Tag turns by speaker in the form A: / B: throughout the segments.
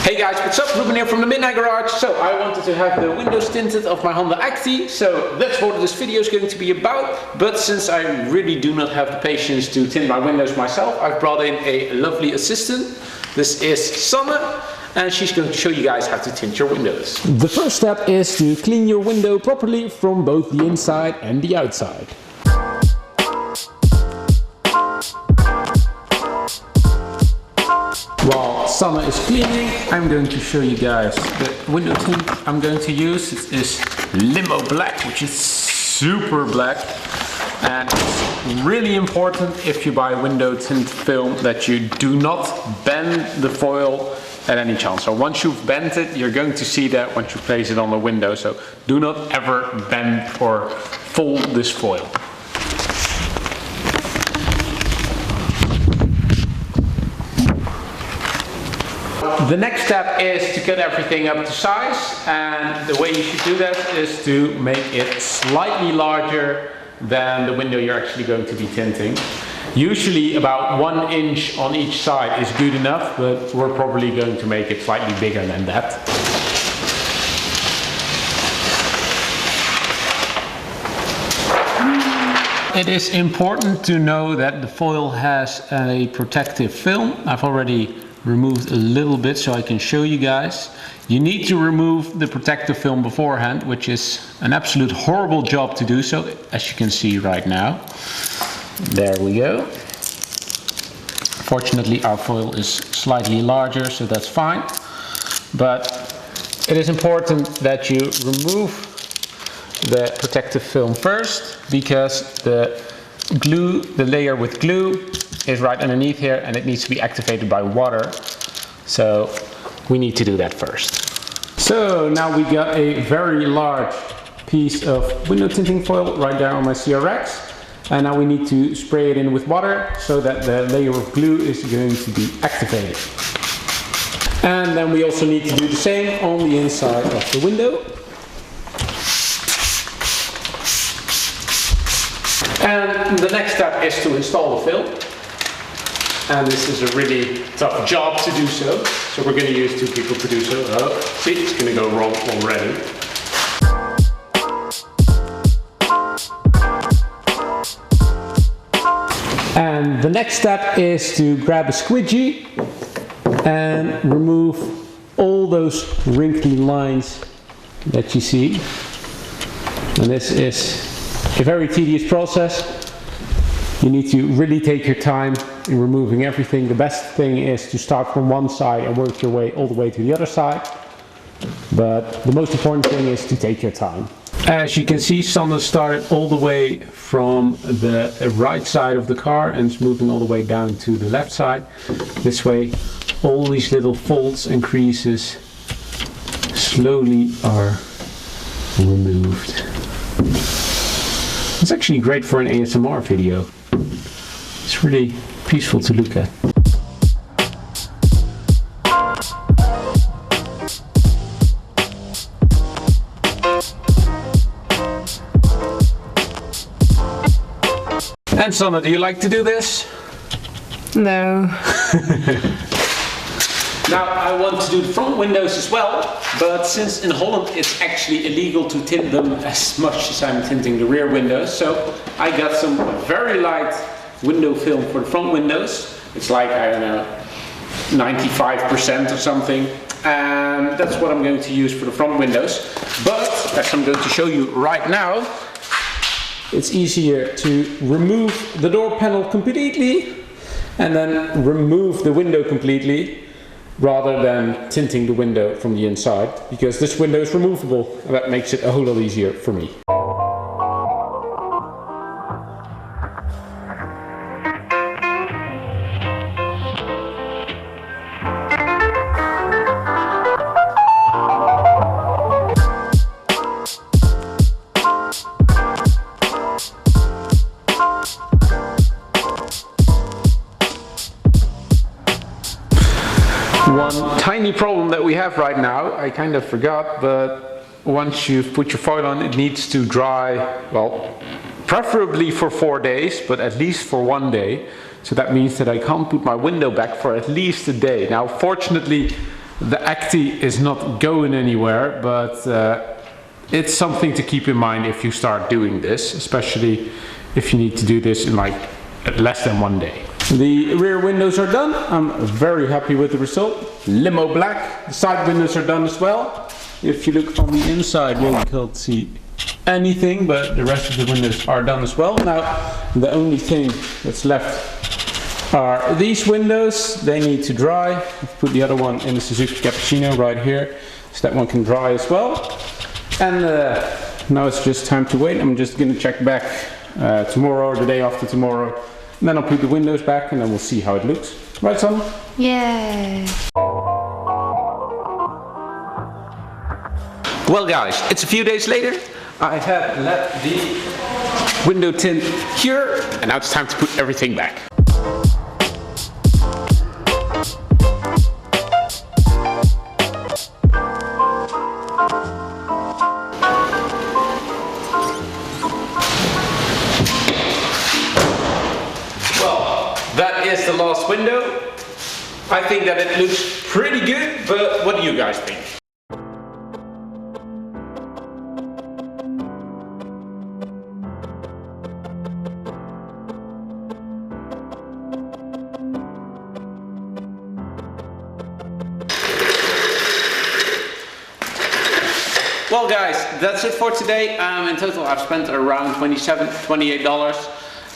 A: Hey guys, what's up? Ruben here from the Midnight Garage. So I wanted to have the windows tinted of my Honda Acty, so that's what this video is going to be about. But since I really do not have the patience to tint my windows myself, I've brought in a lovely assistant. This is Sanne, and she's going to show you guys how to tint your windows.
B: The first step is to clean your window properly from both the inside and the outside. While Sanne is cleaning, I'm going to show you guys the window tint I'm going to use. It is Limo Black, which is super black. And it's really important if you buy window tint film that you do not bend the foil at any chance. So once you've bent it, you're going to see that once you place it on the window. So do not ever bend or fold this foil. The next step is to cut everything up to size, and the way you should do that is to make it slightly larger than the window you're actually going to be tinting. Usually about 1 inch on each side is good enough, but we're probably going to make it slightly bigger than that. It is important to know that the foil has a protective film. I've already removed a little bit so I can show you guys. You need to remove the protective film beforehand, which is an absolute horrible job to do so, as you can see right now. There we go. Fortunately our foil is slightly larger, so that's fine. But it is important that you remove the protective film first, because the glue, the layer with glue, is right underneath here and it needs to be activated by water. So we need to do that first. So now we got a very large piece of window tinting foil right there on my CRX. And now we need to spray it in with water so that the layer of glue is going to be activated. And then we also need to do the same on the inside of the window. And the next step is to install the film. And this is a really tough job to do so. So we're going to use 2 people to do so. Oh, see, it's going to go wrong already. And the next step is to grab a squeegee and remove all those wrinkly lines that you see. And this is a very tedious process. You need to really take your time in removing everything. The best thing is to start from one side and work your way all the way to the other side. But the most important thing is to take your time. As you can see, Sanne started all the way from the right side of the car and is moving all the way down to the left side. This way all these little folds and creases slowly are removed. It's actually great for an ASMR video. It's really peaceful to look at. And Sanne, do you like to do this?
C: No.
A: Now I want to do the front windows as well, but since in Holland it's actually illegal to tint them as much as I'm tinting the rear windows, so I got some very light window film for the front windows. It's like, I don't know, 95% or something, and that's what I'm going to use for the front windows. But as I'm going to show you right now, it's easier to remove the door panel completely and then remove the window completely, rather than tinting the window from the inside, because this window is removable and that makes it a whole lot easier for me. One tiny problem that we have right now, I kind of forgot, but once you've put your foil on, it needs to dry, well, preferably for 4 days, but at least for 1 day. So that means that I can't put my window back for at least a day. Now, fortunately,
B: The acty is not going anywhere, but it's something to keep in mind if you start doing this, especially if you need to do this in like less than 1 day. The rear windows are done. I'm very happy with the result. Limo black. The side windows are done as well. If you look on the inside, well, you can't see anything, but the rest of the windows are done as well. Now, the only thing that's left are these windows. They need to dry. I've put the other one in the Suzuki Cappuccino right here, so that one can dry as well. And now it's just time to wait. I'm just gonna check back tomorrow or the day after tomorrow. And then I'll put the windows back and then we'll see how it looks. Right, Sanne?
C: Yeah.
A: Well guys, it's a few days later. I have let the window tint cure and now it's time to put everything back. Well, that is the last window. I think that it looks pretty good, but what do you guys think? Well guys, that's it for today. In total I've spent around $28,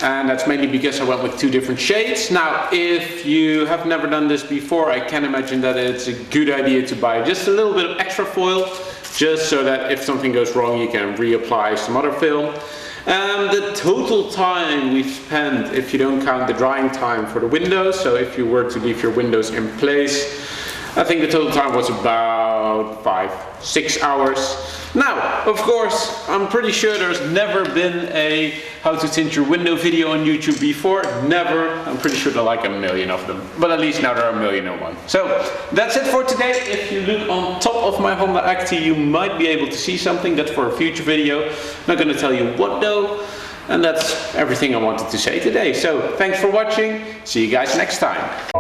A: and that's mainly because I went with 2 different shades. Now if you have never done this before, I can imagine that it's a good idea to buy just a little bit of extra foil, just so that if something goes wrong you can reapply some other film. The total time we've spent, if you don't count the drying time for the windows, so if you were to leave your windows in place, I think the total time was about 5-6 hours. Now, of course, I'm pretty sure there's never been a how to tint your window video on YouTube before. Never. I'm pretty sure there are like a million of them. But at least now there are a million and one. So, that's it for today. If you look on top of my Honda Acty, you might be able to see something. That's for a future video. Not going to tell you what though. And that's everything I wanted to say today. So, thanks for watching. See you guys next time.